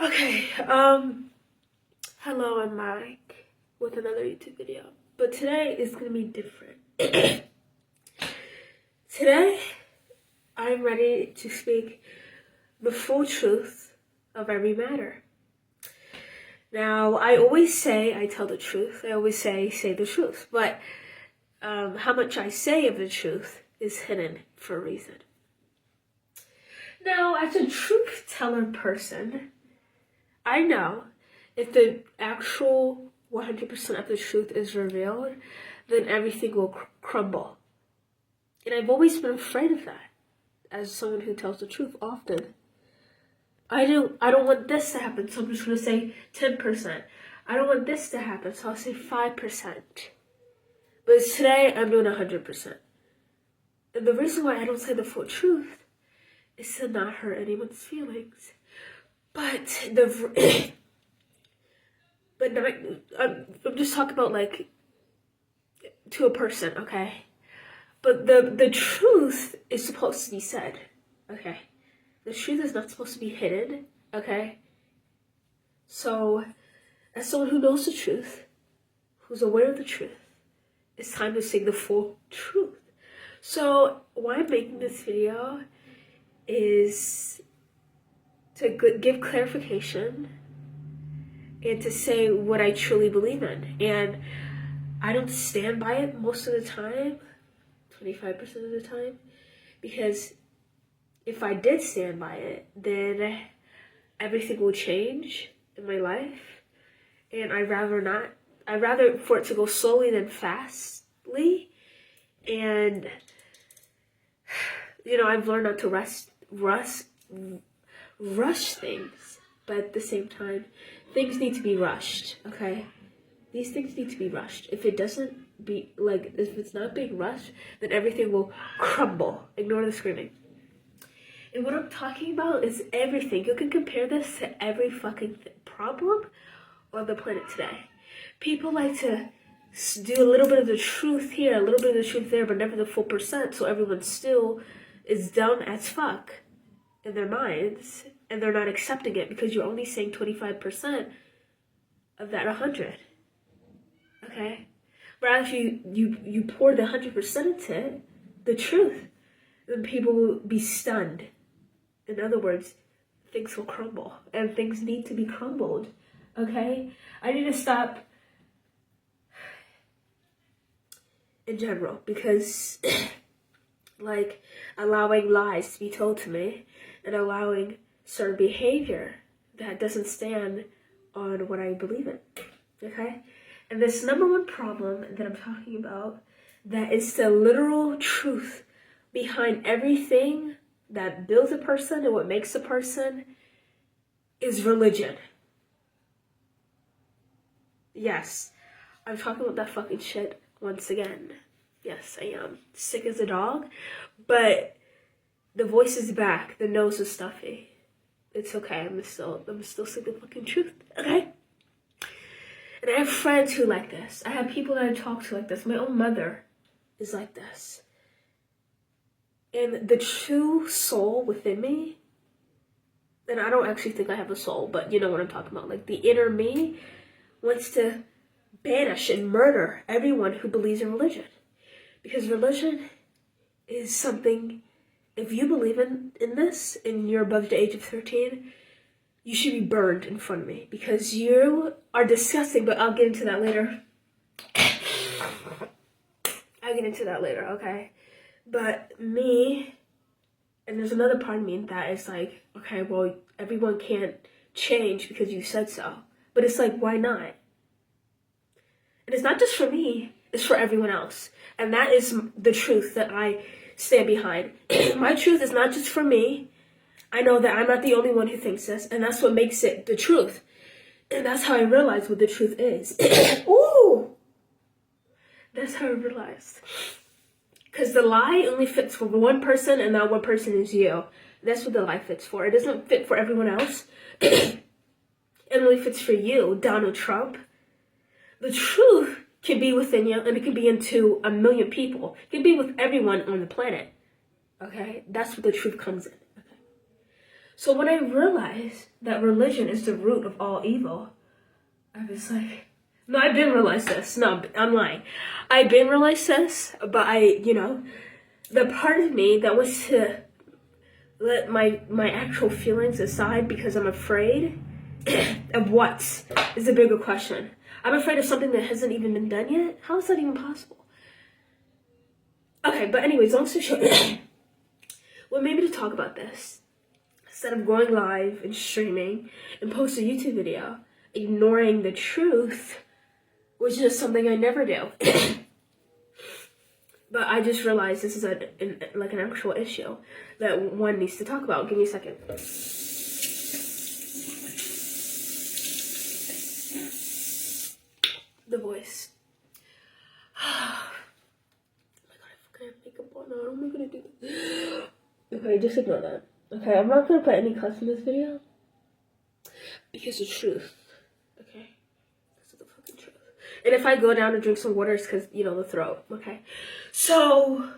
Okay, hello, I'm Mike with another YouTube video, but today is gonna be different. Today, I'm ready to speak the full truth of every matter. Now, I always say I tell the truth. I always say the truth, but how much I say of the truth is hidden for a reason. Now, as a truth teller person, I know if the actual 100% of the truth is revealed, then everything will crumble. And I've always been afraid of that as someone who tells the truth often. I don't want this to happen, so I'm just going to say 10%. I don't want this to happen, so I'll say 5%. But today, I'm doing 100%. And the reason why I don't say the full truth is to not hurt anyone's feelings. But I'm just talking about like to a person, okay? But the truth is supposed to be said, okay? The truth is not supposed to be hidden, okay? So, as someone who knows the truth, who's aware of the truth, it's time to say the full truth. So, why I'm making this video is to give clarification and to say what I truly believe in. And I don't stand by it most of the time, 25% of the time, because if I did stand by it, then everything will change in my life. And I'd rather for it to go slowly than fastly. And, you know, I've learned not to rush things, but at the same time, things need to be rushed, okay? These things need to be rushed. If it's not being rushed, then everything will crumble. Ignore the screaming. And what I'm talking about is everything. You can compare this to every fucking problem on the planet today. People like to do a little bit of the truth here, a little bit of the truth there, but never the full percent, so everyone still is dumb as fuck in their minds, and they're not accepting it because you're only saying 25% of that 100. Okay? But if you pour the 100% into it, the truth, then people will be stunned. In other words, things will crumble, and things need to be crumbled. Okay? I need to stop in general because like allowing lies to be told to me and allowing certain behavior that doesn't stand on what I believe in, okay? And this number one problem that I'm talking about, that is the literal truth behind everything that builds a person and what makes a person, is religion. Yes, I'm talking about that fucking shit once again. Yes, I am sick as a dog, but the voice is back. The nose is stuffy. It's okay. I'm still saying the fucking truth. Okay. And I have friends who like this. I have people that I talk to like this. My own mother is like this. And the true soul within me, and I don't actually think I have a soul, but you know what I'm talking about. Like the inner me wants to banish and murder everyone who believes in religion. Because religion is something, if you believe in this and you're above the age of 13, you should be burned in front of me because you are disgusting, but I'll get into that later. Okay? But me, and there's another part of me that is like, okay, well, everyone can't change because you said so. But it's like, why not? And it's not just for me, it's for everyone else. And that is the truth that I stand behind. My truth is not just for me. I know that I'm not the only one who thinks this, and that's what makes it the truth. And that's how I realized what the truth is. Ooh! That's how I realized. Because the lie only fits for one person, and that one person is you. That's what the lie fits for. It doesn't fit for everyone else. It only fits for you, Donald Trump. The truth can be within you, and it can be into 1 million people. It can be with everyone on the planet. Okay? That's where the truth comes in. Okay? So when I realized that religion is the root of all evil, I was like, no, I didn't realize this. No, I'm lying. I didn't realize this, but the part of me that wants to let my actual feelings aside because I'm afraid of what is the bigger question. I'm afraid of something that hasn't even been done yet. How is that even possible? Okay, but anyways, long story short, what made me to talk about this, instead of going live and streaming and post a YouTube video, ignoring the truth, which is something I never do. But I just realized this is an actual issue that one needs to talk about. Give me a second. The voice. Oh my god, I fucking have makeup on now. What am I gonna do? Okay, just ignore that. Okay, I'm not gonna put any cuts in this video because the truth. Okay? Because of the fucking truth. And if I go down and drink some water, it's because, the throat. Okay? So,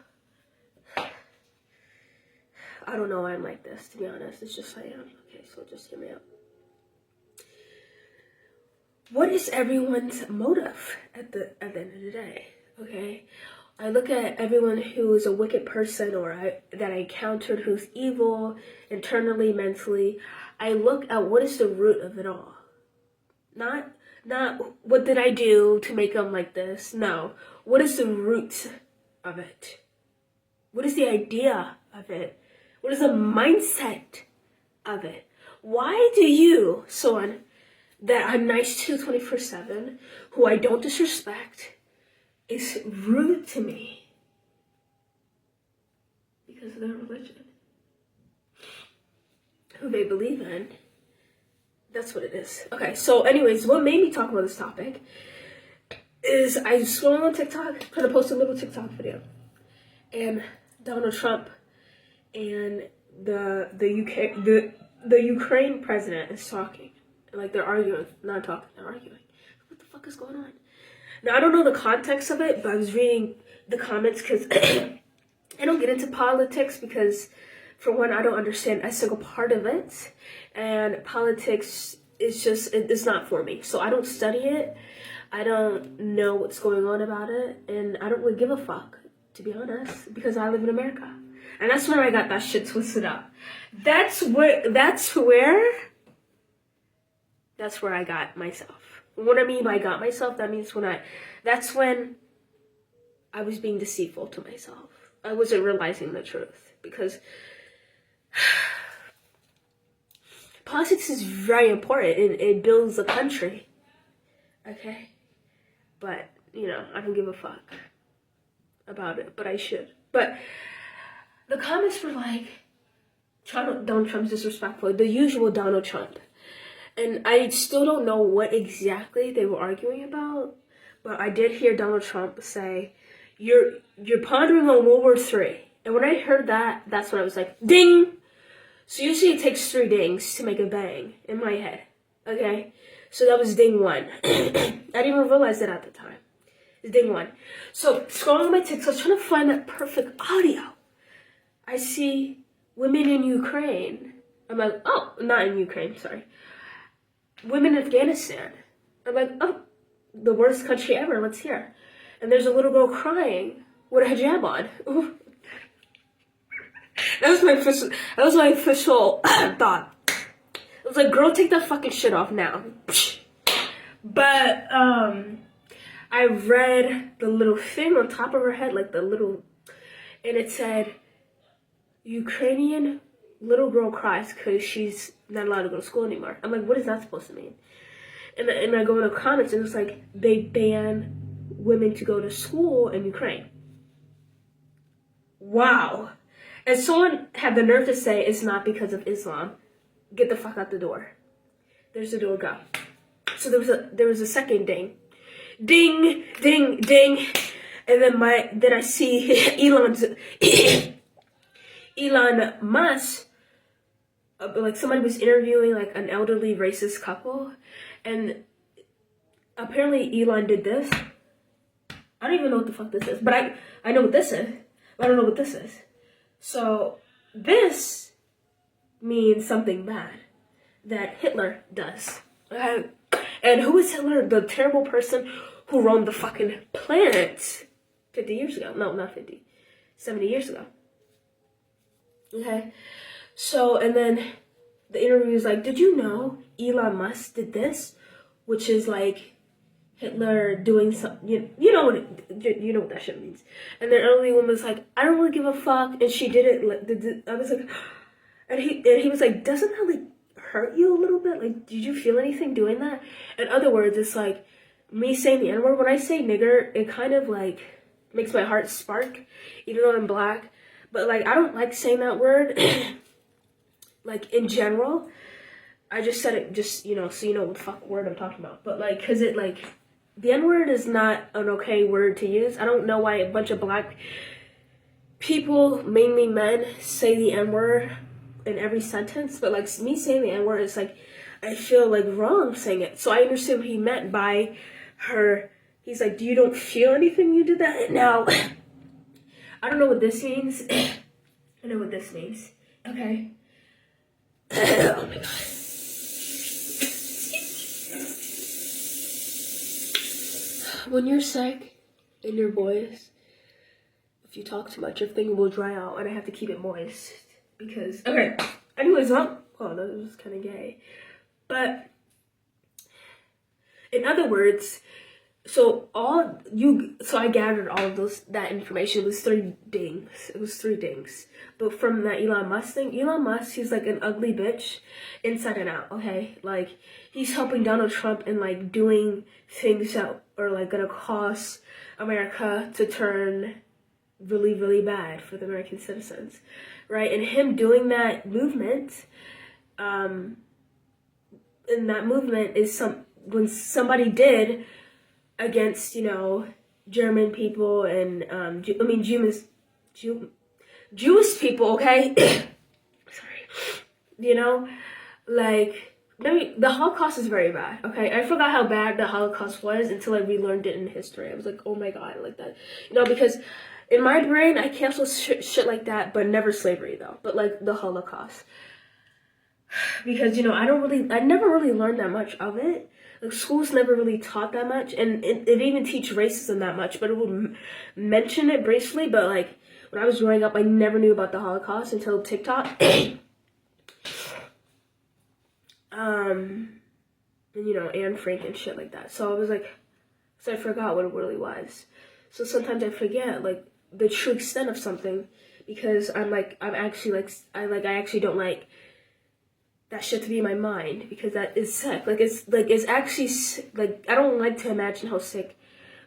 I don't know why I'm like this, to be honest. It's just I am. Okay, so just hear me out. What is everyone's motive at the end of the day? Okay? I look at everyone who is a wicked person that I encountered who's evil, internally, mentally. I look at what is the root of it all. Not what did I do to make them like this. No. What is the root of it? What is the idea of it? What is the mindset of it? Why do you, someone that I'm nice to 24/7, who I don't disrespect, is rude to me because of their religion, who they believe in? That's what it is. Okay, so anyways, what made me talk about this topic is I scrolled on TikTok, trying to post a little TikTok video, and Donald Trump and the Ukraine president is talking. Like, they're arguing, not talking, they're arguing. What the fuck is going on? Now, I don't know the context of it, but I was reading the comments because I don't get into politics because, for one, I don't understand a single part of it. And politics is just, it's not for me. So I don't study it. I don't know what's going on about it. And I don't really give a fuck, to be honest, because I live in America. And that's where I got that shit twisted up. That's where I got myself. What I mean by got myself, that means that's when I was being deceitful to myself. I wasn't realizing the truth because politics is very important and it builds a country. Okay? But, I don't give a fuck about it, but I should. But the comments were like, Donald Trump's disrespectful, the usual Donald Trump. And I still don't know what exactly they were arguing about, but I did hear Donald Trump say, you're pondering on World War III. And when I heard that, that's when I was like, ding! So usually it takes 3 dings to make a bang in my head, okay? So that was ding 1. I didn't even realize that at the time. It's ding 1. So scrolling my TikTok, trying to find that perfect audio. I see women in Ukraine. I'm like, oh, not in Ukraine, sorry. Women in Afghanistan. I'm like, oh, the worst country ever, let's hear. And there's a little girl crying with a hijab on. That was my official thought. I was like, girl, take that fucking shit off now. But I read the little thing on top of her head, like and it said, Ukrainian little girl cries because she's not allowed to go to school anymore. I'm like, what is that supposed to mean? And I go in the comments and it's like, they ban women to go to school in Ukraine. Wow. And someone had the nerve to say it's not because of Islam. Get the fuck out the door. There's the door, go. So there was a second ding. Ding, ding, ding. And then I see Elon Musk, like somebody was interviewing like an elderly racist couple, and apparently Elon did this. I don't even know what the fuck this is, but I know what this is. But I don't know what this is. So this means something bad that Hitler does. Okay? And who is Hitler? The terrible person who roamed the fucking planet 50 years ago. No, not 50. 70 years ago. Okay? So, and then the interview is like, did you know Elon Musk did this? Which is like Hitler doing something, you know what that shit means. And the early woman was like, I don't really give a fuck, and she did it. I was like, and he was like, doesn't that like hurt you a little bit? Like, did you feel anything doing that? In other words, it's like me saying the N-word. When I say nigger, it kind of like makes my heart spark, even though I'm black. But like, I don't like saying that word. Like in general, I just said it just so you know what the fuck word I'm talking about. But like, cause it like. The N-word is not an okay word to use. I don't know why a bunch of black people, mainly men, say the N-word in every sentence. But like me saying the N-word is like, I feel like wrong saying it. So I understand what he meant by her. He's like, you don't feel anything you did that? Now, I don't know what this means. I know what this means. Okay. Oh my God. When you're sick in your voice, if you talk too much, everything will dry out, and I have to keep it moist because. Okay. Anyways, oh, that was kind of gay, but in other words, so I gathered all of that information. It was 3 dings. But from that Elon Musk thing, Elon Musk, he's like an ugly bitch inside and out, okay? Like, he's helping Donald Trump and like doing things that are like gonna cause America to turn really, really bad for the American citizens, right? And him doing that movement, and that movement is when somebody did against, German people and, Jewish people, okay? Sorry. Like, maybe the Holocaust is very bad, okay? I forgot how bad the Holocaust was until I relearned it in history. I was like, oh my God, like that. Because in my brain, I cancel shit like that, but never slavery, though. But, like, the Holocaust. Because, I never really learned that much of it. Like, schools never really taught that much, and it didn't even teach racism that much, but it would mention it briefly, but, like, when I was growing up, I never knew about the Holocaust until TikTok. And, Anne Frank and shit like that. So I was like, I forgot what it really was. So sometimes I forget, like, the true extent of something, because I actually don't like that shit to be in my mind, because that is sick. It's actually, like, I don't like to imagine how sick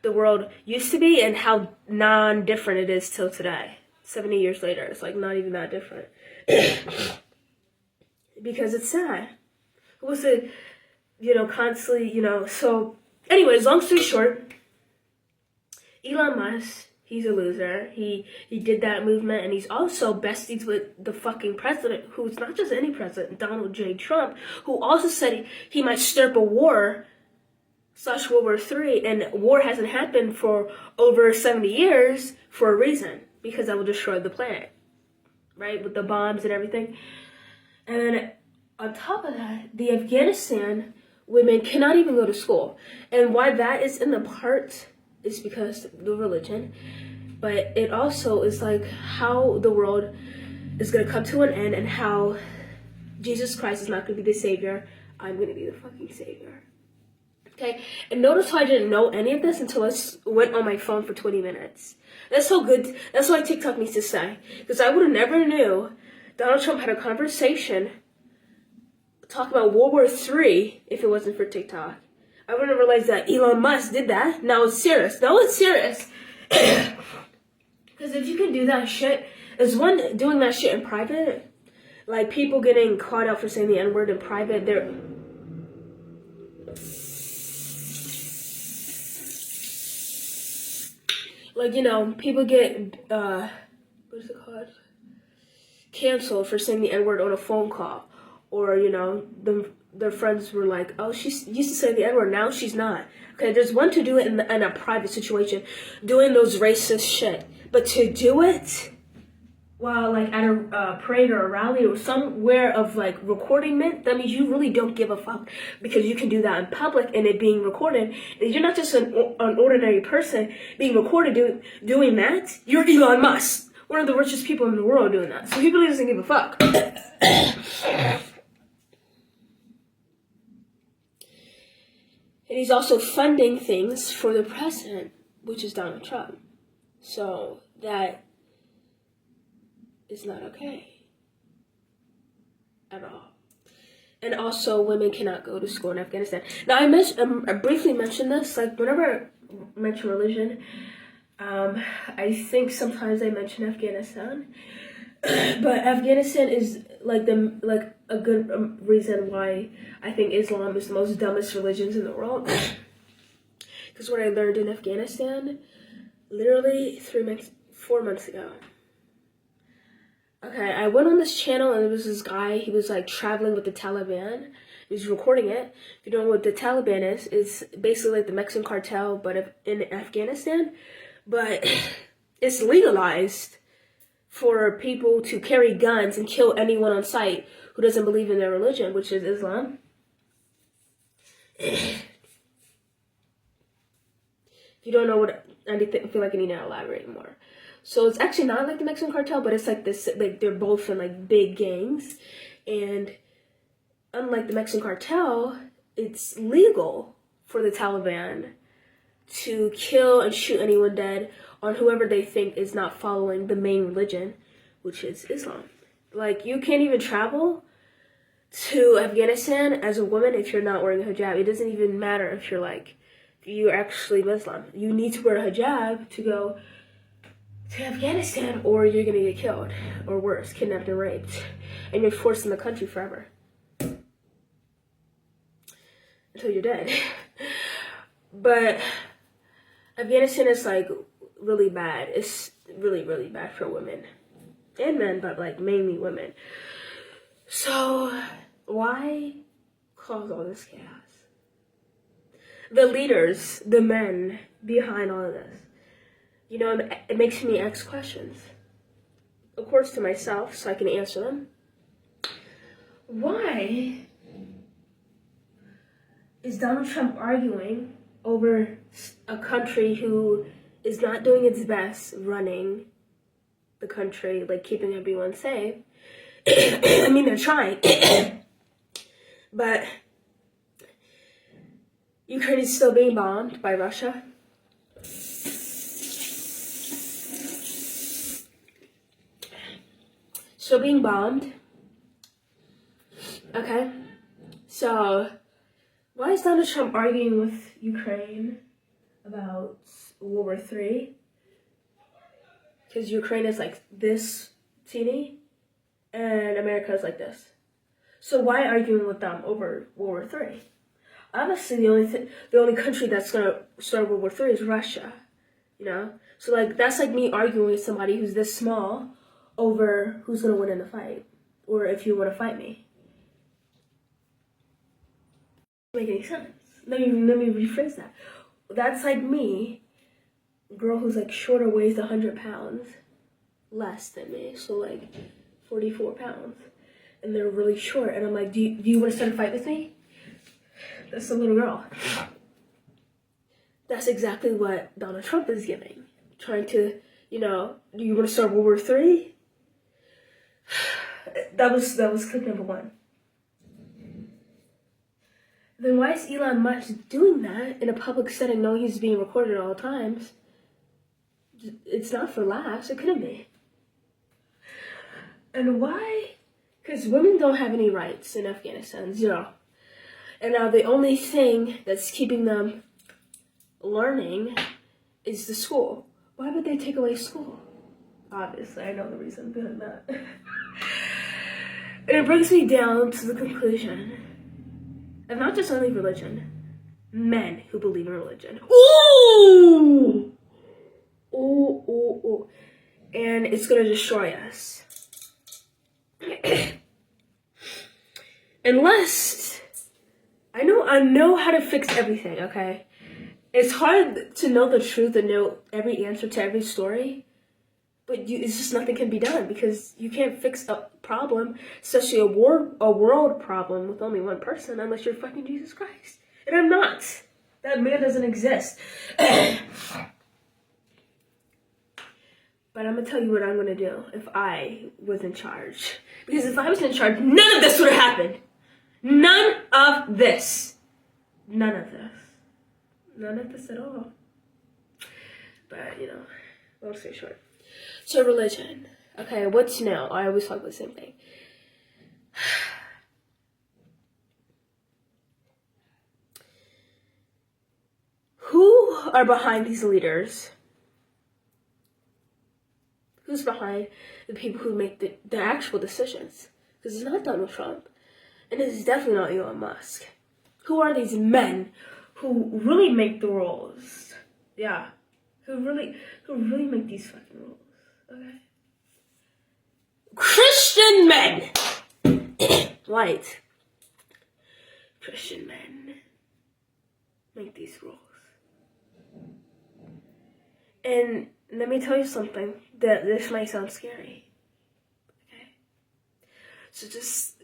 the world used to be and how non-different it is till today. 70 years later, it's like not even that different. Because it's sad. It was constantly, so anyways, long story short, Elon Musk, he's a loser. He did that movement, and he's also besties with the fucking president, who's not just any president, Donald J. Trump, who also said he might stir up a war / World War III, and war hasn't happened for over 70 years for a reason, because that will destroy the planet, right, with the bombs and everything. And then on top of that, the Afghanistan women cannot even go to school, and why that is in the part is because of the religion, but it also is like how the world is going to come to an end, and how Jesus Christ is not going to be the savior. I'm going to be the fucking savior. Okay, and notice how I didn't know any of this until I went on my phone for 20 minutes. That's so good. That's why TikTok needs to say. Because I would have never knew Donald Trump had a conversation talk about World War III if it wasn't for TikTok. I wouldn't have realized that Elon Musk did that. Now it's serious. Because if you can do that shit, is one doing that shit in private, like people getting caught out for saying the N-word in private, they're... Like, people get, what's it called? Canceled for saying the N-word on a phone call. Or, their friends were like, oh, she used to say the N-word, now she's not. Okay, there's one to do it in a private situation, doing those racist shit. But to do it while like at a parade or a rally or somewhere of like recording meant, that means you really don't give a fuck, because you can do that in public and it being recorded. And you're not just an ordinary person being recorded doing that. You're Elon Musk, one of the richest people in the world, doing that. So he really doesn't give a fuck. And he's also funding things for the president, which is Donald Trump. So that is not okay at all. And also, women cannot go to school in Afghanistan. Now, I briefly mentioned this, like whenever I mention religion, I think sometimes I mention Afghanistan, but Afghanistan is like a good reason why I think Islam is the most dumbest religions in the world. Because what I learned in Afghanistan, literally 4 months ago. Okay, I went on this channel and there was this guy, he was like traveling with the Taliban. He was recording it. If you don't know what the Taliban is, it's basically like the Mexican cartel, but in Afghanistan. But it's legalized for people to carry guns and kill anyone on sight who doesn't believe in their religion, which is Islam. If you don't know what, I feel like I need to elaborate more. So it's actually not like the Mexican cartel, but it's like this, like they're both in like big gangs. And unlike the Mexican cartel, it's legal for the Taliban to kill and shoot anyone dead on whoever they think is not following the main religion, which is Islam. Like, you can't even travel to Afghanistan as a woman if you're not wearing a hijab. It doesn't even matter if you're actually Muslim. You need to wear a hijab to go to Afghanistan, or you're gonna get killed, or worse, kidnapped and raped, and you're forced in the country forever until you're dead. But Afghanistan is like really bad. It's really, really bad for women and men, but like mainly women. So why cause all this chaos? The leaders, the men behind all of this, you know, it makes me ask questions. Of course, to myself, so I can answer them. Why is Donald Trump arguing over a country who is not doing its best running the country, like keeping everyone safe? I mean, they're trying. But Ukraine is still being bombed by Russia. Still being bombed. Okay. So, why is Donald Trump arguing with Ukraine about World War III? Because Ukraine is like this teeny, and America is like this. So why arguing with them over World War III? Obviously, the only country that's gonna start World War III is Russia. You know, so like that's like me arguing with somebody who's this small over who's gonna win in the fight, or if you want to fight me. Doesn't make any sense. Let me rephrase that. That's like me, a girl who's like shorter, weighs 100 pounds less than me, so like 44 pounds, and they're really short, and I'm like, do you want to start a fight with me? That's a little girl. That's exactly what Donald Trump is giving, trying to, you know, do you want to start World War III? That was clip number one. Then why is Elon Musk doing that in a public setting, knowing he's being recorded at all times? It's not for laughs. It couldn't be. And why? Because women don't have any rights in Afghanistan. Zero. And now the only thing that's keeping them learning is the school. Why would they take away school? Obviously, I know the reason behind that. And it brings me down to the conclusion of not just only religion, men who believe in religion. Ooh! Ooh, ooh, ooh. And it's gonna destroy us. Unless, I know how to fix everything, okay? It's hard to know the truth and know every answer to every story, But it's just nothing can be done because you can't fix a problem, especially a world problem with only one person, unless you're fucking Jesus Christ. And I'm not. That man doesn't exist. But I'm gonna tell you what I'm gonna do if I was in charge. Because if I was in charge, none of this would have happened. None of this. None of this. None of this at all. But, long story short. So religion. Okay, what's new? I always talk about the same thing. Who are behind these leaders? Who's behind the people who make the actual decisions? Because it's not Donald Trump. And it's definitely not Elon Musk. Who are these men who really make the rules? Yeah. Who really make these fucking rules. Okay. Christian men! White. Christian men make these rules. And let me tell you something, that this might sound scary. Okay? So just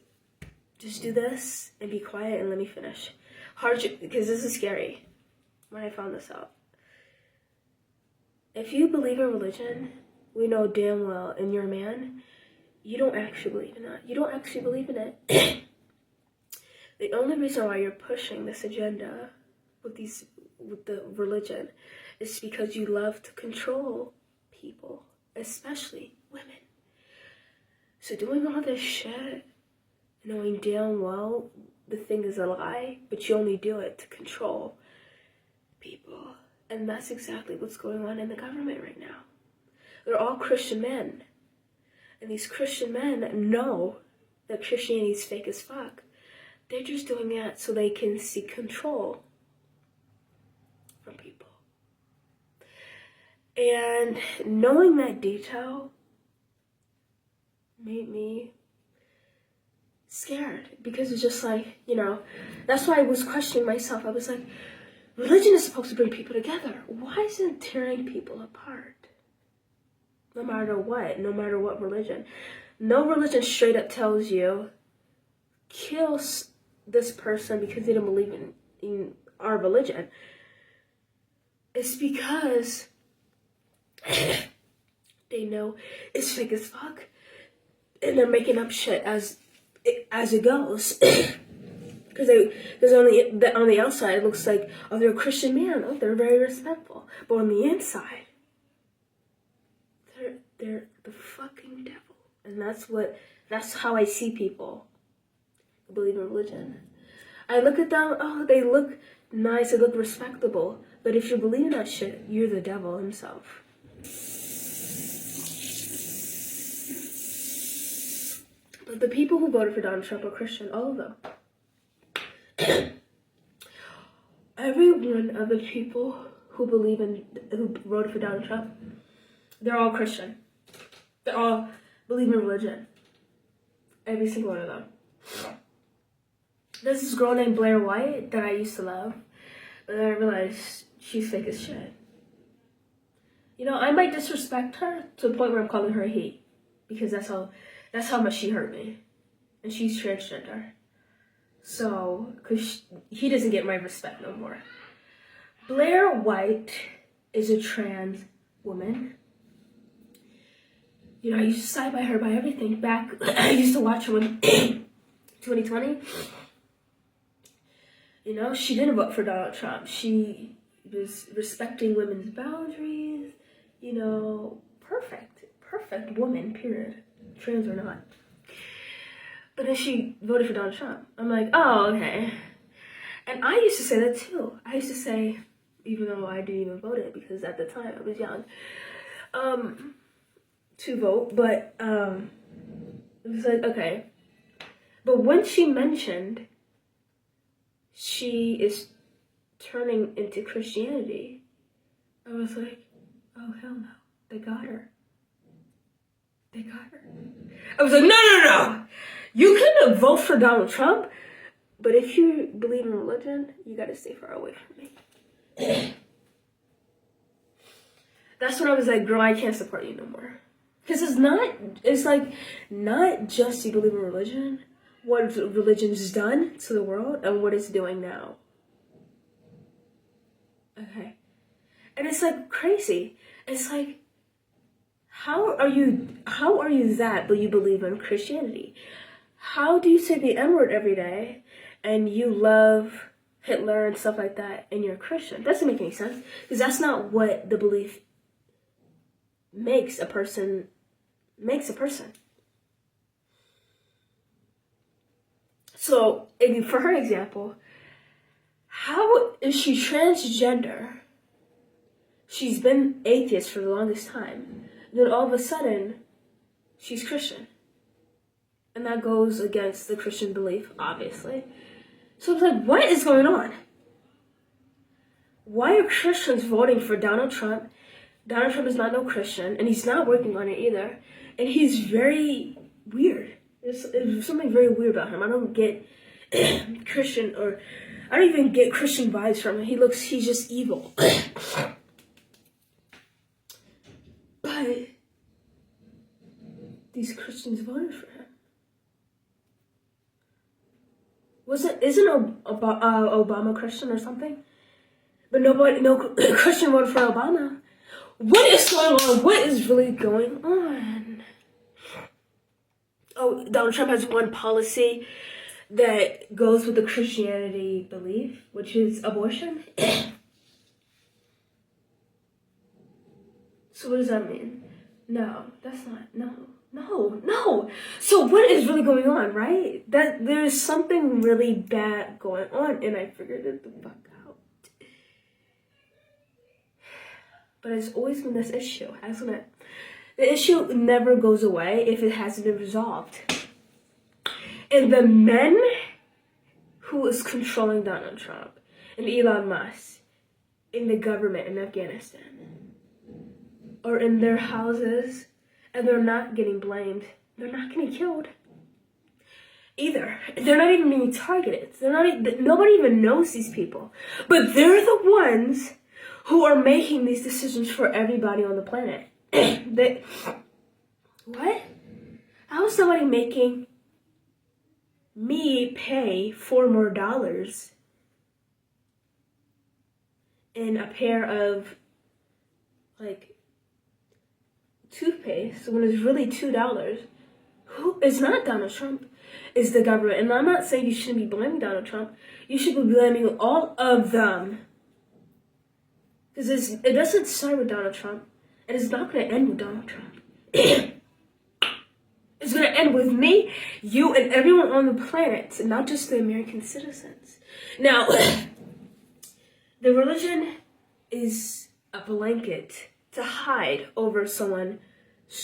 do this and be quiet and let me finish. Because this is scary when I found this out. If you believe in religion, we know damn well, and you're a man, you don't actually believe in that. You don't actually believe in it. The only reason why you're pushing this agenda with the religion is because you love to control people, especially women. So doing all this shit, knowing damn well the thing is a lie, but you only do it to control people. And that's exactly what's going on in the government right now. They're all Christian men. And these Christian men know that Christianity is fake as fuck. They're just doing that so they can seek control from people. And knowing that detail made me scared. Because it's just like, that's why I was questioning myself. I was like, religion is supposed to bring people together. Why is it tearing people apart? No matter what religion. No religion straight up tells you, kill this person because they don't believe in our religion. It's because they know it's fake as fuck. And they're making up shit as it goes. Because on the outside, it looks like, oh, they're a Christian man. Oh, they're very respectful. But on the inside, they're the fucking devil. And that's how I see people who believe in religion. I look at them, oh, they look nice, they look respectable. But if you believe in that shit, you're the devil himself. But the people who voted for Donald Trump are Christian, all of them. Every one of the people who voted for Donald Trump, they're all Christian. They all believe in religion. Every single one of them. There's this girl named Blair White that I used to love, but then I realized she's fake as shit. I might disrespect her to the point where I'm calling her a he, because that's how much she hurt me, and she's transgender. So, because he doesn't get my respect no more. Blair White is a trans woman. I used to side by her by everything. Back, I used to watch her in 2020. She didn't vote for Donald Trump. She was respecting women's boundaries. Perfect woman, period. Trans or not. But then she voted for Donald Trump. I'm like, oh, okay. And I used to say that too. I used to say, even though I didn't even vote it, because at the time I was young, to vote, but it was like, okay. But when she mentioned she is turning into Christianity, I was like, oh, hell no. They got her. I was like, no. You can vote for Donald Trump, but if you believe in religion, you gotta stay far away from me. That's when I was like, girl, I can't support you no more. Because it's like not just you believe in religion, what religion's done to the world and what it's doing now. Okay. And it's like crazy. It's like, how are you that, but you believe in Christianity? How do you say the N-word every day and you love Hitler and stuff like that and you're a Christian? That doesn't make any sense, because that's not what the belief makes a person. So, for her example, how is she transgender? She's been atheist for the longest time. Then all of a sudden, she's Christian. And that goes against the Christian belief, obviously. So it's like, what is going on? Why are Christians voting for Donald Trump? Donald Trump is not no Christian, and he's not working on it either. And he's very weird. There's something very weird about him. I don't get Christian, or I don't even get Christian vibes from him. He's just evil. But these Christians voted for him. Isn't Obama Christian or something? But no Christian voted for Obama. What is going on? What is really going on? Oh, Donald Trump has one policy that goes with the Christianity belief, which is abortion. So what does that mean? No, that's not, no. So what is really going on, right? That there's something really bad going on, and I figured it the fuck out. But it's always been this issue, hasn't it? The issue never goes away if it hasn't been resolved. And the men who is controlling Donald Trump and Elon Musk in the government in Afghanistan are in their houses, and they're not getting blamed. They're not getting killed either. They're not even being targeted. Nobody even knows these people. But they're the ones who are making these decisions for everybody on the planet. What? How is somebody making me pay $4 more in a pair of, like, toothpaste when it's really $2? Who? It's not Donald Trump. It's the government. And I'm not saying you shouldn't be blaming Donald Trump. You should be blaming all of them. Because it doesn't start with Donald Trump. And it's not going to end with Donald Trump. It's going to end with me, you, and everyone on the planet, not just the American citizens. Now, the religion is a blanket to hide over someone's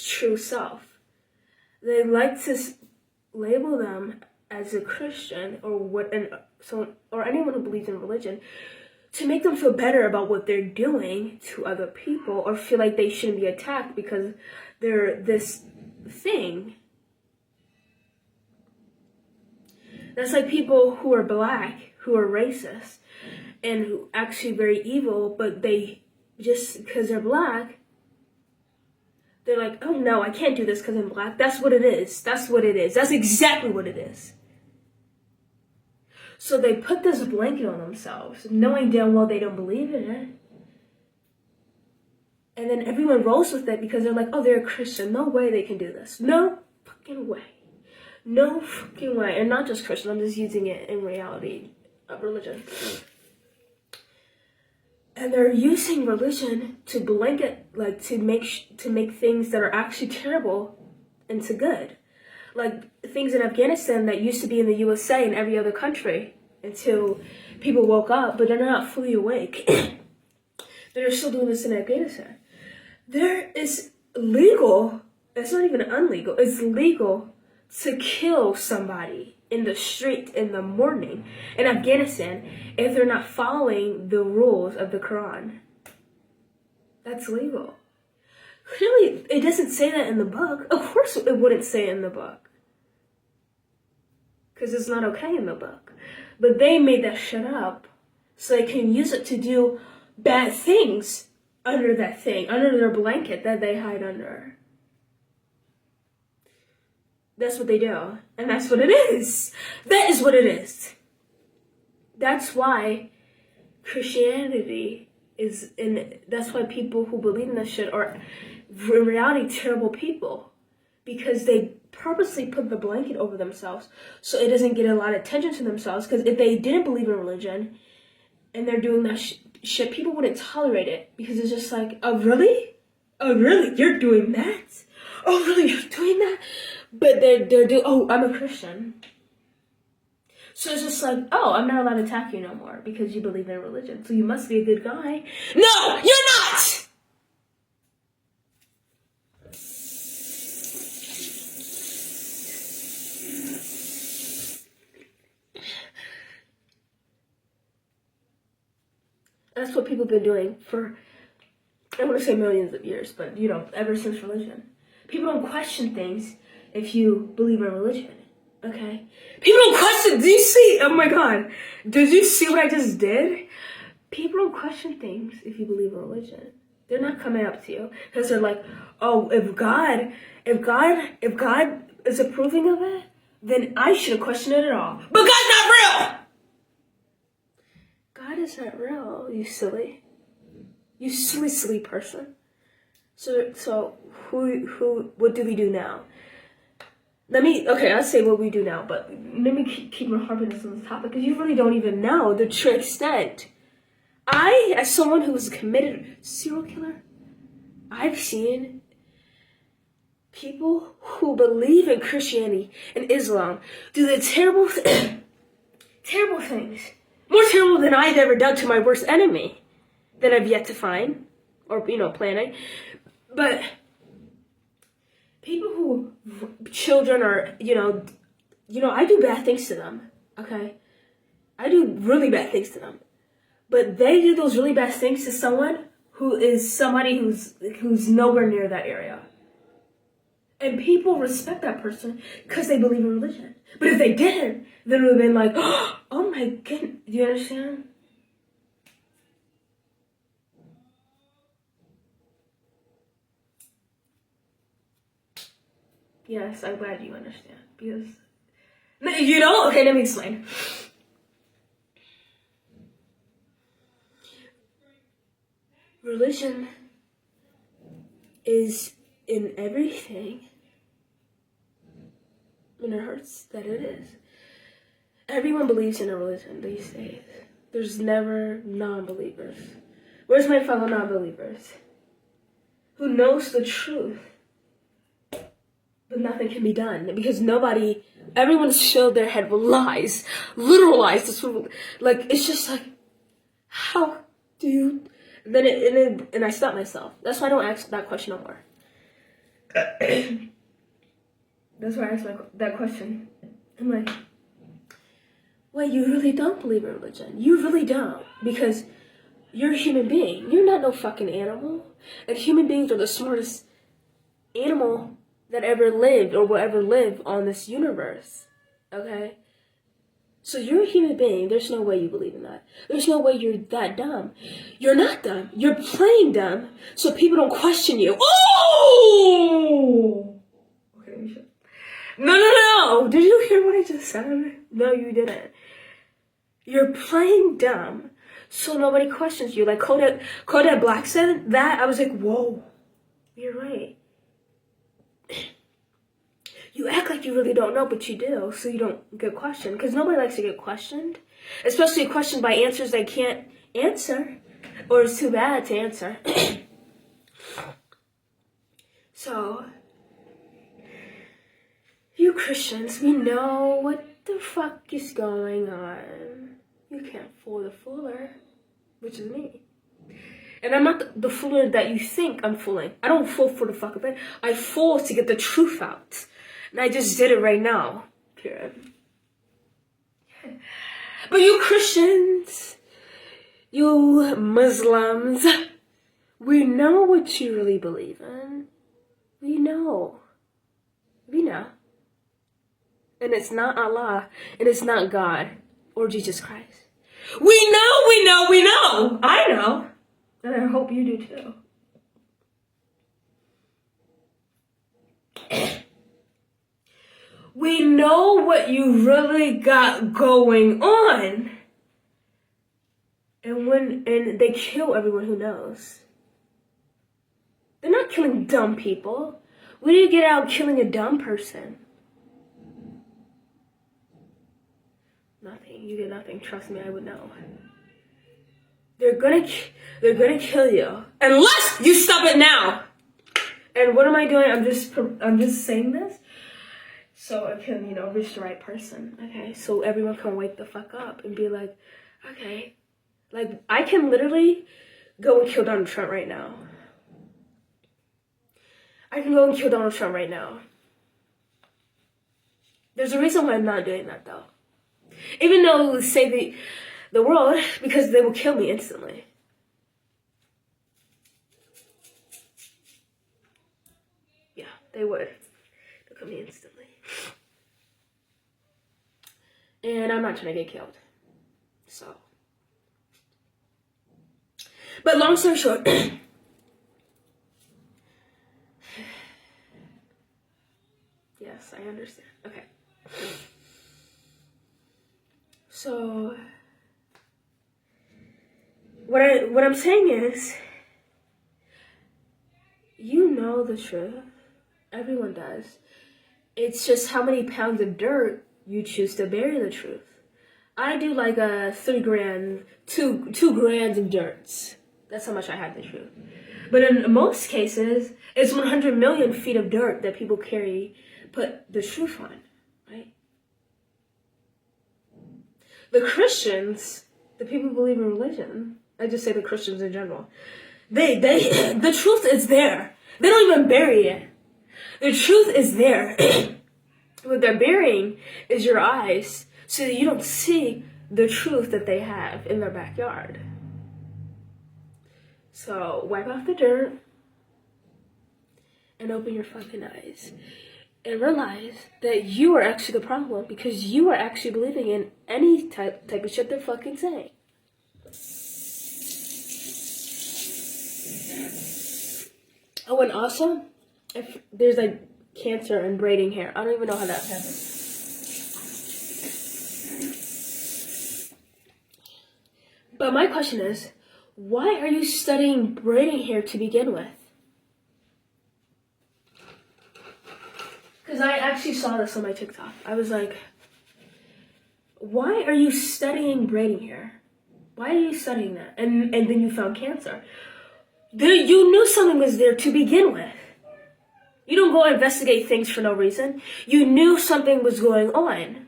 true self. They like to label them as a Christian or anyone who believes in religion to make them feel better about what they're doing to other people, or feel like they shouldn't be attacked because they're this thing. That's like people who are black, who are racist, and who actually very evil, but they, just because they're black, they're like, oh no, I can't do this because I'm black. That's what it is. That's exactly what it is. So they put this blanket on themselves, knowing damn well they don't believe in it. And then everyone rolls with it because they're like, oh, they're a Christian. No way they can do this. No fucking way. No fucking way. And not just Christian, I'm just using it in reality of religion. And they're using religion to blanket, like, to make things that are actually terrible into good. Like things in Afghanistan that used to be in the USA and every other country until people woke up, but they're not fully awake. They're still doing this in Afghanistan. There is legal, it's not even illegal, it's legal to kill somebody in the street in the morning in Afghanistan if they're not following the rules of the Quran. That's legal. Clearly, it doesn't say that in the book. Of course it wouldn't say it in the book. Because it's not okay in the book. But they made that shit up so they can use it to do bad things under that thing, under their blanket that they hide under. That's what they do. And that's what it is. That is what it is. That's why Christianity is that's why people who believe in this shit are in reality terrible people, because they purposely put the blanket over themselves so it doesn't get a lot of attention to themselves. Because if they didn't believe in religion and they're doing that shit, people wouldn't tolerate it, because it's just like, oh really, you're doing that, oh really, you're doing that. But they're doing, oh, I'm a Christian. So it's just like, oh, I'm not allowed to attack you no more because you believe in religion. So you must be a good guy. No, you're not! That's what people have been doing for, I want to say millions of years, but ever since religion. People don't question things if you believe in religion. Okay? People don't question, do you see? Oh my God. Did you see what I just did? People don't question things if you believe in religion. They're not coming up to you because they're like, oh, if God is approving of it, then I shouldn't question it at all. But God's not real! God is not real, you silly. You silly person. So what do we do now? I'll say what we do now, but let me keep harping this on this topic, because you really don't even know the true extent. I, as someone who was a committed serial killer, I've seen people who believe in Christianity and Islam do the terrible things. More terrible than I've ever done to my worst enemy that I've yet to find, or, planning. But people who, children are, I do bad things to them, okay? I do really bad things to them. But they do those really bad things to someone who is somebody who's nowhere near that area. And people respect that person because they believe in religion. But if they didn't, then it would have been like, oh my goodness, do you understand? Yes, I'm glad you understand, because okay, let me explain. Religion is in everything, and it hurts that it is. Everyone believes in a religion these days. There's never non-believers. Where's my fellow non-believers? Who knows the truth? But nothing can be done because everyone's filled their head with lies, literal lies. It's just like, how do you? And I stop myself. That's why I don't ask that question no more. That's why I ask that question. I'm like, wait, you really don't believe in religion? You really don't, because you're a human being. You're not no fucking animal. And human beings are the smartest animal that ever lived or will ever live on this universe, okay? So you're a human being. There's no way you believe in that. There's no way you're that dumb. You're not dumb. You're playing dumb so people don't question you. Oh! Okay, let me shut. No. Did you hear what I just said? No, you didn't. You're playing dumb so nobody questions you. Like Kodak Black said that. I was like, whoa, you're right. You act like you really don't know, but you do, so you don't get questioned. Because nobody likes to get questioned. Especially questioned by answers they can't answer. Or it's too bad to answer. So, you Christians, we know what the fuck is going on. You can't fool the fooler, which is me. And I'm not the fooler that you think I'm fooling. I don't fool for the fuck of it. I fool to get the truth out. And I just did it right now. Period. But you Christians, you Muslims, we know what you really believe in. We know. And it's not Allah, and it's not God, or Jesus Christ. We know. I know. And I hope you do too. We know what you really got going on. And they kill everyone who knows. They're not killing dumb people. When do you get out killing a dumb person? Nothing. You get nothing. Trust me, I would know. They're gonna kill you unless you stop it now. And what am I doing? I'm just saying this so I can, reach the right person. Okay, so everyone can wake the fuck up and be like, okay, like I can literally go and kill Donald Trump right now. I can go and kill Donald Trump right now. There's a reason why I'm not doing that though. Even though it would save the world, because they will kill me instantly. Yeah, they would. They'll kill me instantly. And I'm not trying to get killed. So. But long story short. Yes, I understand. Okay. So what I'm saying is, you know the truth. Everyone does. It's just how many pounds of dirt you choose to bury the truth. I do like a 2 grams of dirt. That's how much I hide the truth. But in most cases, it's 100 million feet of dirt that people put the truth on, right? The Christians, the people who believe in religion, I just say the Christians in general, the truth is there. They don't even bury it. The truth is there. What they're burying is your eyes so that you don't see the truth that they have in their backyard. So wipe off the dirt and open your fucking eyes. And realize that you are actually the problem because you are actually believing in any type of shit they're fucking saying. Oh, and also, if there's like cancer and braiding hair, I don't even know how that happens. But my question is, why are you studying braiding hair to begin with? Because I actually saw this on my TikTok. I was like, why are you studying braiding hair? Why are you studying that? And then you found cancer. You knew something was there to begin with. You don't go investigate things for no reason. You knew something was going on.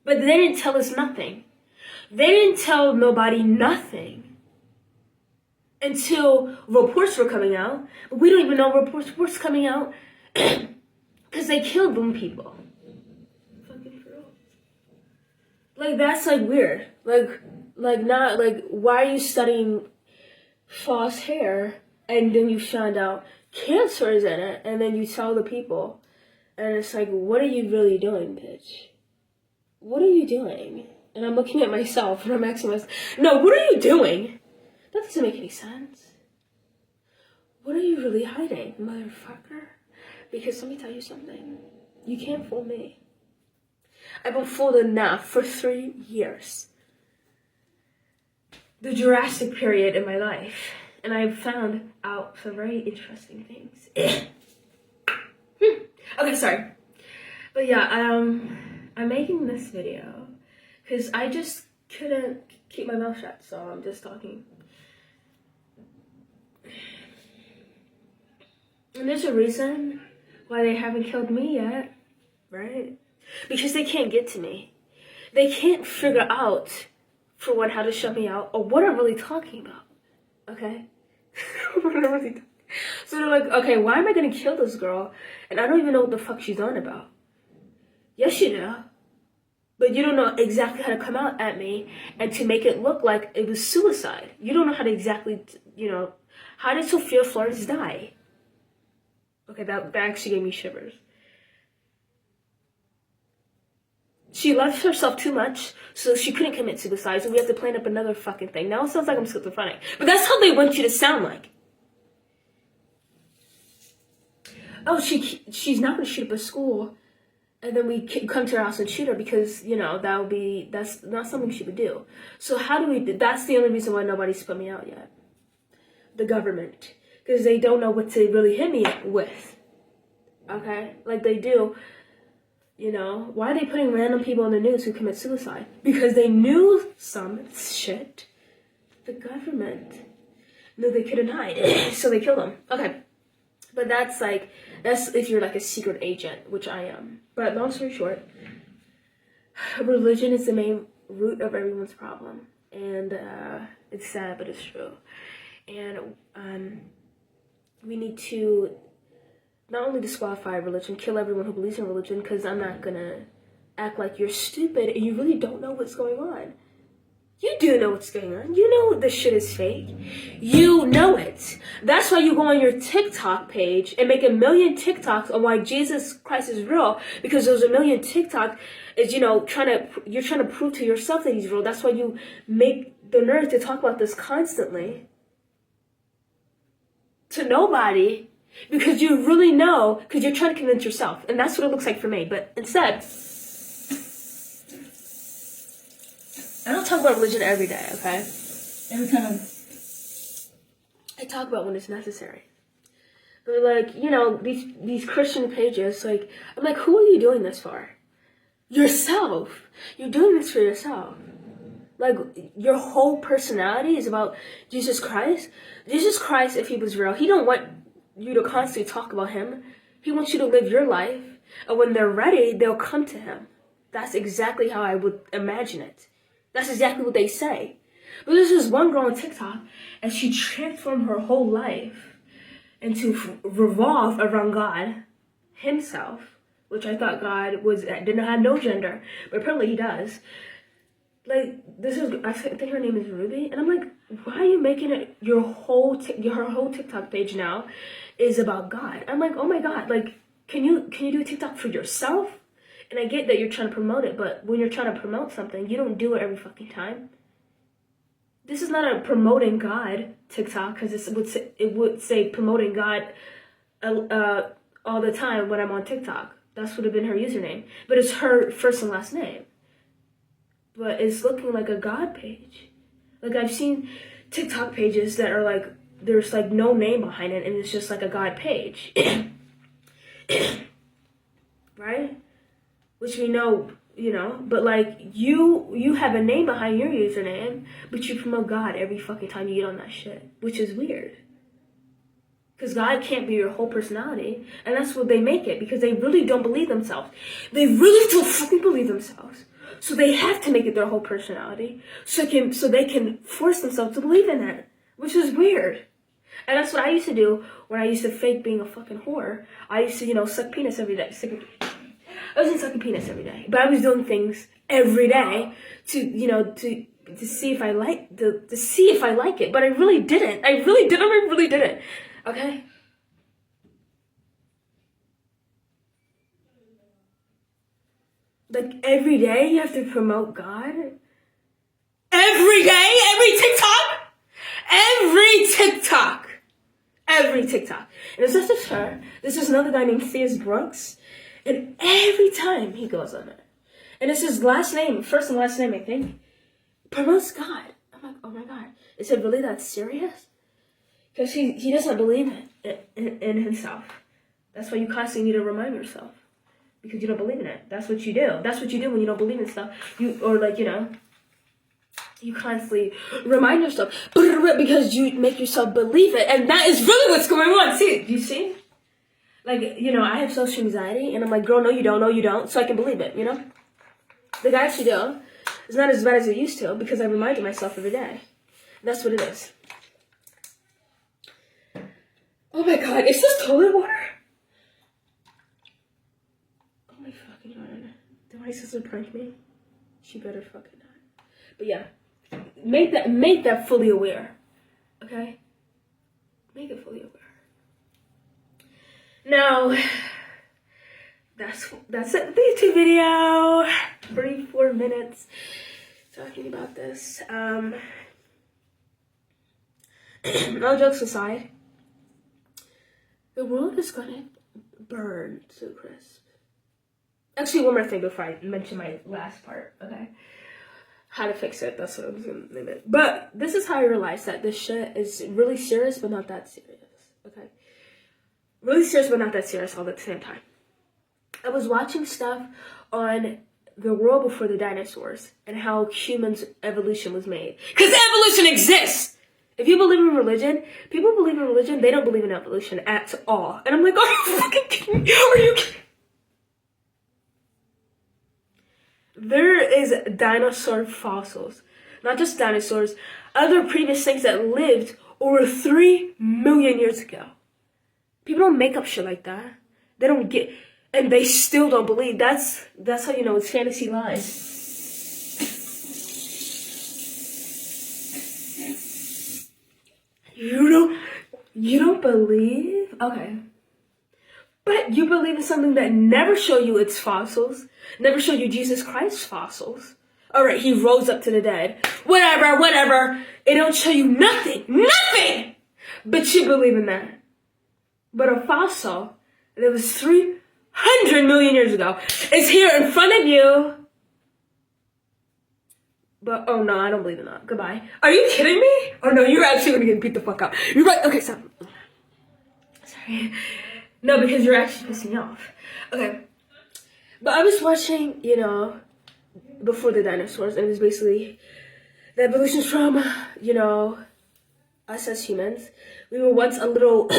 But they didn't tell us nothing. They didn't tell nobody nothing. Until reports were coming out. But we don't even know reports coming out. Because they killed them people. Fucking for real. Like, that's, like, weird. Why are you studying false hair, and then you found out cancer is in it, and then you tell the people, and it's like, what are you really doing, bitch? What are you doing? And I'm looking at myself, and I'm asking myself, no, what are you doing? That doesn't make any sense. What are you really hiding, motherfucker? Because let me tell you something. You can't fool me. I've been fooled enough for 3 years. The Jurassic period in my life. And I've found out some very interesting things. Okay, sorry. But yeah, I'm making this video because I just couldn't keep my mouth shut, so I'm just talking. And there's a reason why they haven't killed me yet, right? Because they can't get to me. They can't figure out, for one, how to shut me out, or what I'm really talking about, okay? What I'm really talking. So they're like, okay, why am I gonna kill this girl, and I don't even know what the fuck she's on about? Yes, you do. But you don't know exactly how to come out at me and to make it look like it was suicide. You don't know how to exactly, how did Sophia Flores die? Okay, that actually gave me shivers. She loved herself too much, so she couldn't commit suicide, so we have to plan up another fucking thing. Now it sounds like I'm schizophrenic, but that's how they want you to sound like. Oh, she's not going to shoot up a school and then we come to her house and shoot her because, that's not something she would do. So how do we, that's the only reason why nobody's put me out yet. The government. Because they don't know what to really hit me with. Okay? Like they do. Why are they putting random people on the news who commit suicide? Because they knew some shit. The government knew they couldn't hide. So they killed them. Okay. But that's if you're like a secret agent, which I am. But long story short, religion is the main root of everyone's problem. And it's sad, but it's true. And we need to not only disqualify religion, kill everyone who believes in religion, because I'm not going to act like you're stupid and you really don't know what's going on. You do know what's going on. You know this shit is fake. You know it. That's why you go on your TikTok page and make 1 million TikToks on why Jesus Christ is real, because those 1 million TikTok is, you're trying to prove to yourself that he's real. That's why you make the nerve to talk about this constantly to nobody, because you really know, because you're trying to convince yourself. And that's what it looks like for me. But instead, I don't talk about religion every day, okay? Every time I talk about when it's necessary. But these Christian pages, I'm like, who are you doing this for? Yourself. You're doing this for yourself. Your whole personality is about Jesus Christ. Jesus Christ, if he was real, he don't want you to constantly talk about him. He wants you to live your life. And when they're ready, they'll come to him. That's exactly how I would imagine it. That's exactly what they say. But there's this one girl on TikTok, and she transformed her whole life into revolve around God himself, which I thought God didn't have no gender, but apparently he does. I think her name is Ruby, and I'm like, why are you making it her whole TikTok page now is about God? I'm like, oh my God, can you do a TikTok for yourself? And I get that you're trying to promote it, but when you're trying to promote something, you don't do it every fucking time. This is not a promoting God TikTok, because it would say promoting God all the time when I'm on TikTok. That's would have been her username, but it's her first and last name. But it's looking like a God page. I've seen TikTok pages that are there's no name behind it, and it's just a God page. Right? Which we know, but you have a name behind your username, but you promote God every fucking time you get on that shit, which is weird. Because God can't be your whole personality, and that's what they make it, because they really don't believe themselves. They really don't fucking believe themselves. So they have to make it their whole personality, so they can force themselves to believe in it, which is weird. And that's what I used to do when I used to fake being a fucking whore. I used to, suck penis every day. I wasn't sucking penis every day, but I was doing things every day to see if I like it. But I really didn't. I really didn't. Okay. Every day you have to promote God. Every day, every TikTok. And it's not just her. There's just another guy named Theus Brooks. And every time he goes on it, and it's his last name, first and last name, I think, promotes God. I'm like, oh my God, is it really that serious? Because he doesn't believe in himself. That's why you constantly need to remind yourself, because you don't believe in it. That's what you do. That's what you do when you don't believe in stuff. You constantly remind yourself, because you make yourself believe it, and that is really what's going on. See, you see? I have social anxiety, and I'm like, girl, no, you don't, so I can believe it, Like, I actually do. It's not as bad as it used to, because I reminded myself every day. That's what it is. Oh my God, is this toilet water? Oh my fucking God. Did my sister prank me? She better fucking not. But yeah, make that fully aware, okay? Make it fully aware. Now, that's it with the YouTube video. 34 minutes talking about this. No jokes aside, the world is gonna burn to a crisp. Actually, one more thing before I mention my last part, okay? How to fix it, that's what I was gonna name it. But this is how I realized that this shit is really serious, but not that serious, okay? Really serious, but not that serious all at the same time. I was watching stuff on the world before the dinosaurs and how humans' evolution was made. Because evolution exists! If you believe in religion, people believe in religion, they don't believe in evolution at all. And I'm like, are you fucking kidding me? Are you kidding me? There is dinosaur fossils, not just dinosaurs, other previous things that lived over 3 million years ago. People don't make up shit like that. They don't get, and they still don't believe. That's how you know it's fantasy lies. You don't believe? Okay. But you believe in something that never show you its fossils, never show you Jesus Christ's fossils. Alright, he rose up to the dead. Whatever. It don't show you nothing! But you believe in that. But a fossil that was 300 million years ago is here in front of you. But, oh no, I don't believe in that. Goodbye. Are you kidding me? Oh no, you're actually gonna get beat the fuck up. You're right. Okay, stop. Sorry. No, because you're actually pissing me off. Okay. But I was watching, before the dinosaurs, and it was basically the evolution from, us as humans. We were once a little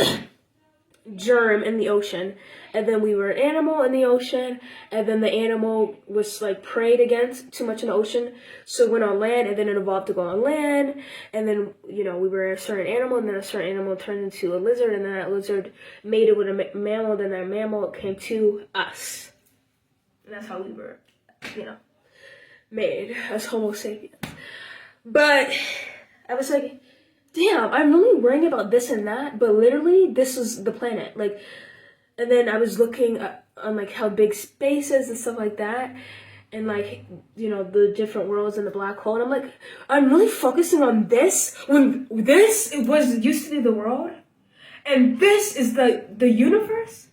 germ in the ocean, and then we were an animal in the ocean, and then the animal was like preyed against too much in the ocean, so it went on land, and then it evolved to go on land, and then we were a certain animal, and then a certain animal turned into a lizard, and then that lizard mated with a mammal, then that mammal came to us, and that's how we were made as Homo sapiens. But I was like, damn, I'm really worrying about this and that, but literally this is the planet. Like, and then I was looking on like how big space is and stuff like that, and like, the different worlds and the black hole, and I'm like, I'm really focusing on this when this used to be the world, and this is the universe.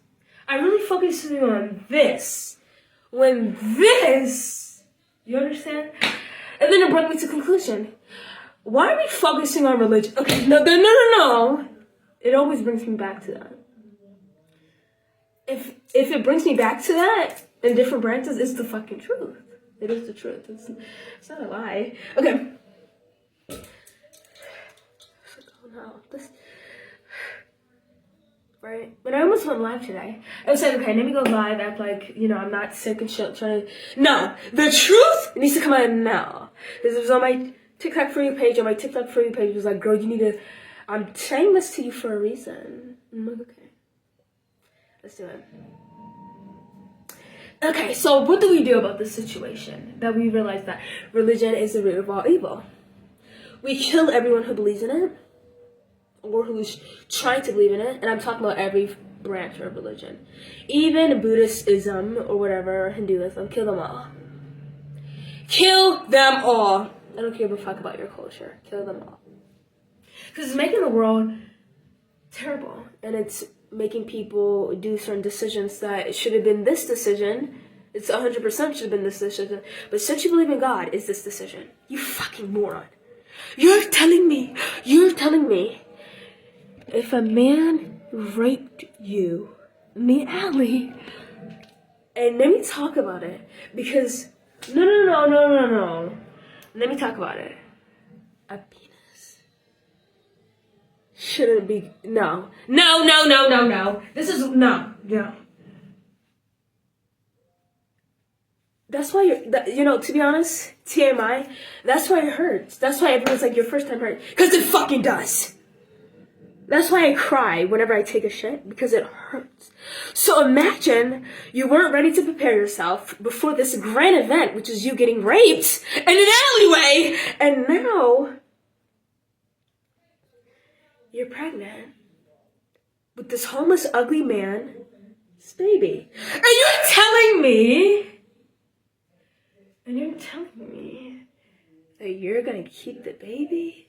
I'm really focusing on this when this, you understand? And then it brought me to conclusion. Why are we focusing on religion? Okay, no. It always brings me back to that. If it brings me back to that in different branches, it's the fucking truth. It is the truth. It's not a lie. Okay. Oh no. Right? But I almost went live today. I was like, okay, let me go live, act like, I'm not sick and shit, trying to... No! The truth needs to come out now. This was on my TikTok For You page, it was like, girl, you need to... I'm saying this to you for a reason. I'm like, okay. Let's do it. Okay, so what do we do about this situation? That we realize that religion is the root of all evil. We kill everyone who believes in it, or who's trying to believe in it, and I'm talking about every branch of religion. Even Buddhism, or whatever, or Hinduism, kill them all. Kill them all! I don't give a fuck about your culture. Kill them all. Because it's making the world terrible, and it's making people do certain decisions that it should have been this decision. It's 100% should have been this decision. But since you believe in God, it's this decision. You fucking moron. You're telling me, if a man raped you in the alley, and let me talk about it, because, no. Let me talk about it. A penis shouldn't be, no. This is, no. That's why to be honest, TMI, that's why it hurts. That's why everyone's like, your first time hurt. Because it fucking does. That's why I cry whenever I take a shit, because it hurts. So imagine you weren't ready to prepare yourself before this grand event, which is you getting raped in an alleyway, and now you're pregnant with this homeless, ugly man's baby. And you're telling me that you're gonna keep the baby?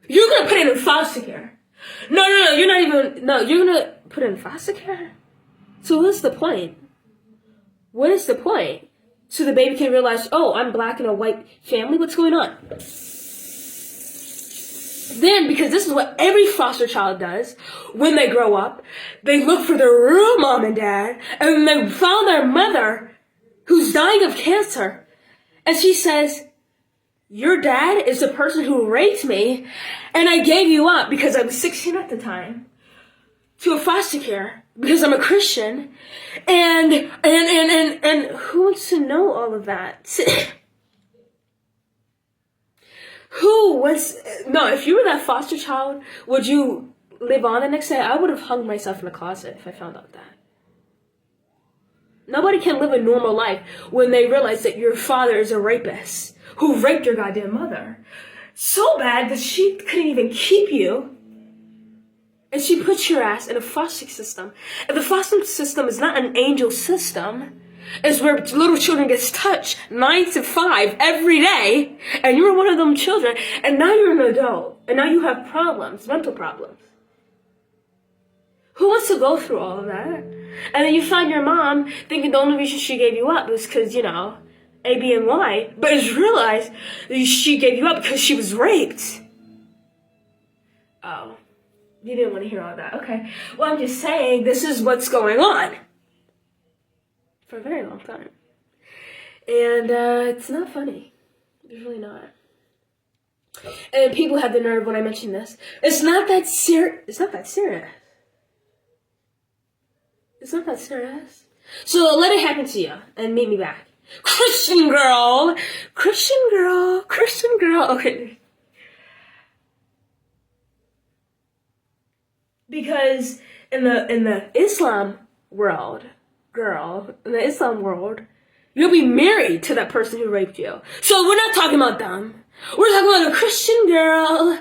You're gonna put it in foster care. No, you're not even, no, you're gonna put in foster care? So what's the point? What is the point? So the baby can realize, oh, I'm black in a white family, what's going on? Then, because this is what every foster child does, when they grow up, they look for their real mom and dad, and they found their mother, who's dying of cancer, and she says, your dad is the person who raped me, and I gave you up because I was 16 at the time to a foster care because I'm a Christian, and who wants to know all of that? If you were that foster child, would you live on the next day? I would have hung myself in the closet if I found out that. Nobody can live a normal life when they realize that your father is a rapist who raped your goddamn mother. So bad that she couldn't even keep you. And she put your ass in a foster system. And the foster system is not an angel system. It's where little children gets touched 9 to 5 every day. And you're one of them children. And now you're an adult. And now you have problems, mental problems. Who wants to go through all of that? And then you find your mom thinking the only reason she gave you up was because, A, B, and Y. But it's realized that she gave you up because she was raped. Oh. You didn't want to hear all that. Okay. Well, I'm just saying this is what's going on. For a very long time. And it's not funny. It's really not. And people have the nerve when I mention this. It's not that serious. It's not that serious. It's not that serious. So let it happen to you and meet me back. Christian girl. Christian girl. Christian girl. Okay. Because in the Islam world, you'll be married to that person who raped you. So we're not talking about them. We're talking about a Christian girl.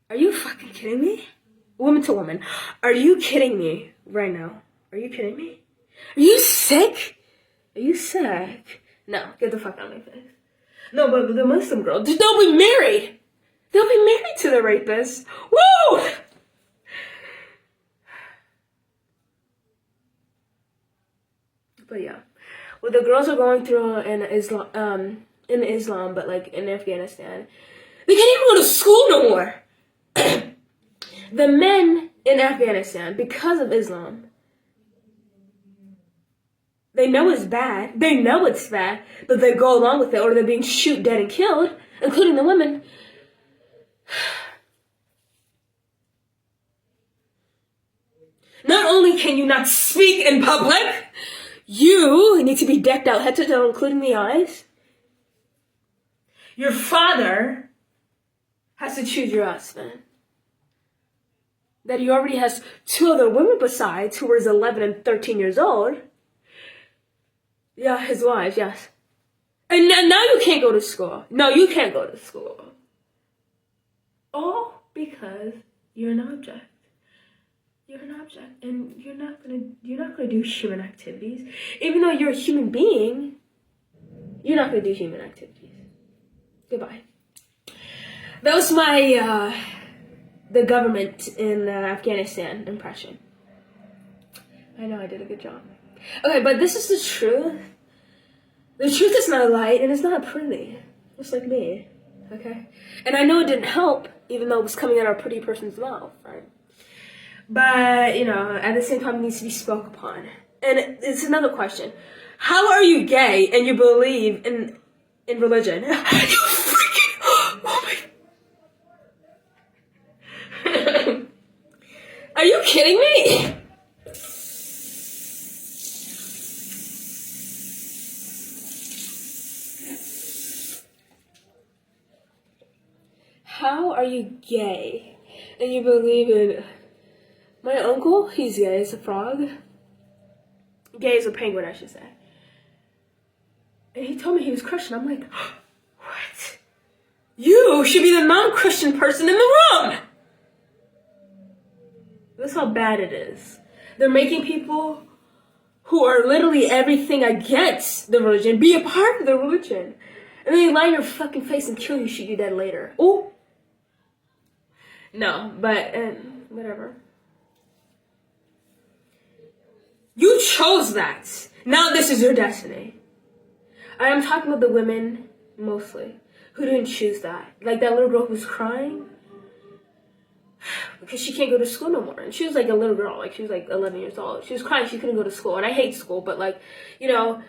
Are you fucking kidding me? Woman to woman. Are you kidding me right now? Are you kidding me? Are you sick? Are you sick? No, get the fuck out of my face. No, but the Muslim girl, they'll be married. They'll be married to the rapist. Woo! But yeah, what the girls are going through in Islam, but like in Afghanistan, they can't even go to school no more. The men in Afghanistan, because of Islam, they know it's bad. They know it's bad, but they go along with it, or they're being shot dead and killed, including the women. Not only can you not speak in public, you need to be decked out head to toe, including the eyes. Your father has to choose your husband. That he already has 2 other women besides, who was 11 and 13 years old. Yeah, his wives, yes. And now you can't go to school. No, you can't go to school. All because you're an object. You're an object, and you're not gonna do human activities. Even though you're a human being, you're not gonna do human activities. Goodbye. That was my the government in Afghanistan impression. I know I did a good job. Okay, but this is the truth. The truth is not light, and it's not pretty. Just like me. Okay? And I know it didn't help, even though it was coming out of a pretty person's mouth, right? But, at the same time, it needs to be spoke upon. And it's another question. How are you gay and you believe in religion? You freaking... Oh my... Are you kidding me? How are you gay and you believe in... My uncle, he's gay as a frog. Gay as a penguin, I should say. And he told me he was Christian. I'm like, what? You should be the non-Christian person in the room! That's how bad it is. They're making people who are literally everything against the religion be a part of the religion. And then they lie in your fucking face and kill you, shoot you dead later. Oh! No, but whatever. You chose that. Now this is your destiny. I am talking about the women, mostly, who didn't choose that. Like that little girl who was crying because she can't go to school no more. And she was like a little girl, like she was like 11 years old. She was crying she couldn't go to school. And I hate school, but like, you know,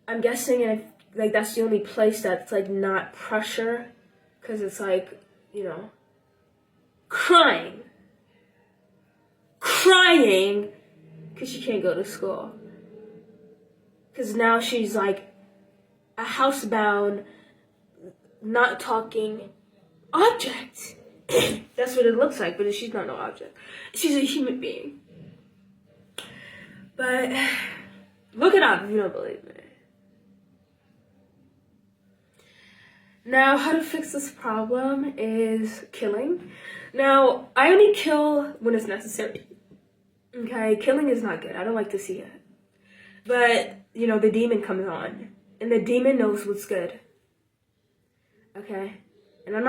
I'm guessing and like that's the only place that's like not pressure, because it's like, you know, crying because she can't go to school. Because now she's like a housebound, not talking object. That's what it looks like, but she's not no object. She's a human being. But look it up if you don't believe me. Now, how to fix this problem is killing. Now, I only kill when it's necessary. Okay, killing is not good. I don't like to see it. But, you know, the demon comes on. And the demon knows what's good. Okay? And I'm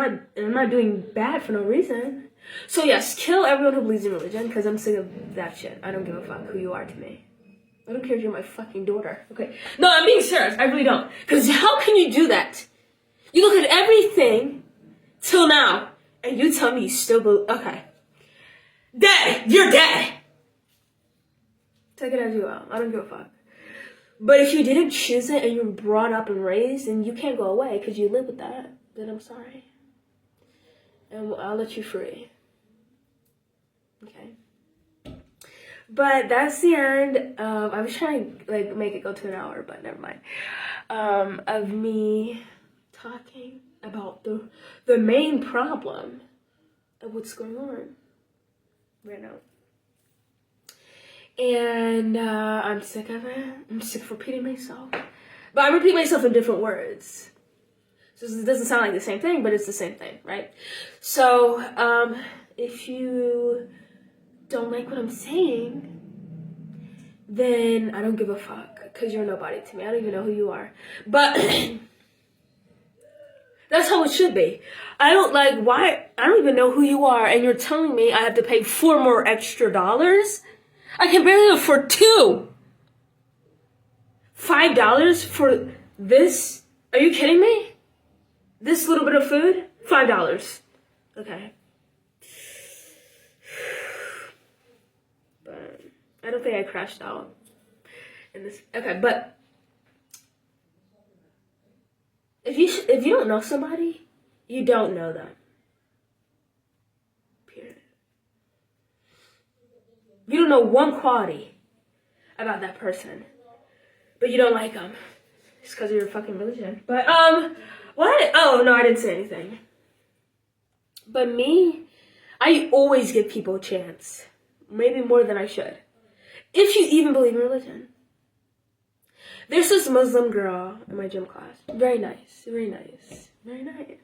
not doing bad for no reason. So yes, kill everyone who believes in religion, because I'm sick of that shit. I don't give a fuck who you are to me. I don't care if you're my fucking daughter. Okay? No, I'm being serious. I really don't. Because how can you do that? You look at everything till now, and you tell me you still believe. Okay. Dead! You're dead! Take it as you will. I don't give a fuck. But if you didn't choose it and you were brought up and raised, and you can't go away because you live with that, then I'm sorry. And I'll let you free. Okay. But that's the end of, I was trying to like make it go to an hour, but never mind. Of me talking about the main problem of what's going on right now. And I'm sick of it. I'm sick of repeating myself. But I repeat myself in different words. So it doesn't sound like the same thing, but it's the same thing, right? So if you don't like what I'm saying, then I don't give a fuck, because you're nobody to me. I don't even know who you are. But that's how it should be. I don't even know who you are, and you're telling me I have to pay $4 more extra dollars? I can barely afford $2. $5 for this? Are you kidding me? This little bit of food? $5. Okay. But I don't think I crashed out in this. Okay, but if you don't know somebody, you don't know them. Period. You don't know one quality about that person, but you don't like them. It's because of your fucking religion. But what? Oh no, I didn't say anything. But me, I always give people a chance, maybe more than I should, if you even believe in religion. There's this Muslim girl in my gym class. Very nice, very nice, very nice.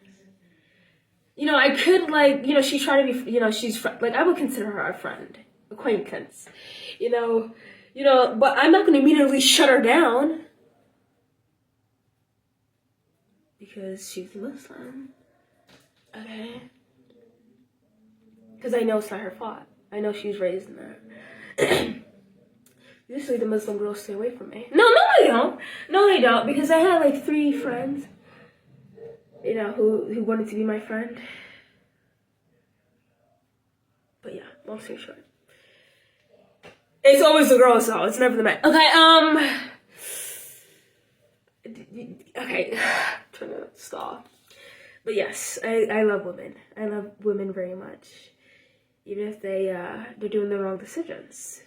You know, I could like, you know, she's trying to be, you know, she's like, I would consider her a friend, acquaintance, you know, but I'm not going to immediately shut her down because she's Muslim, okay? Because I know it's not her fault. I know she was raised in that. Usually the Muslim girls stay away from me. No, they don't. No, they don't. Because I had like 3 friends, you know, who wanted to be my friend. But yeah, long story short. It's always the girls though. It's never the men. Okay, okay. Trying to stall. But yes, I love women. I love women very much. Even if they're doing the wrong decisions.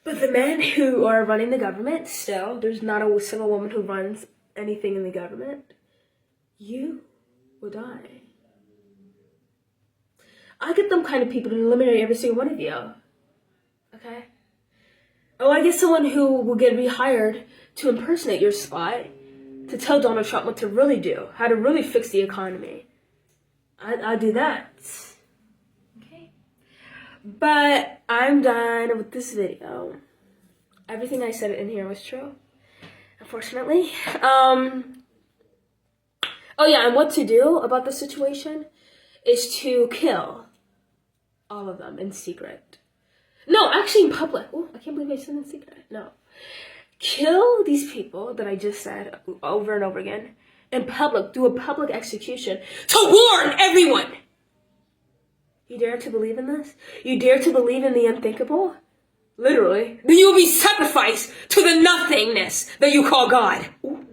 But the men who are running the government, still, there's not a single woman who runs anything in the government. You will die. I get them kind of people to eliminate every single one of you. Okay? Oh, I get someone who will get rehired to impersonate your spot, to tell Donald Trump what to really do, how to really fix the economy. I'll do that. Okay? But I'm done with this video. Everything I said in here was true, unfortunately. Oh yeah, and what to do about the situation is to kill all of them in secret. No, actually in public. Oh, I can't believe I said in secret. No. Kill these people that I just said over and over again in public. Do a public execution to warn everyone. You dare to believe in this? You dare to believe in the unthinkable? Literally. Then you will be sacrificed to the nothingness that you call God. Ooh.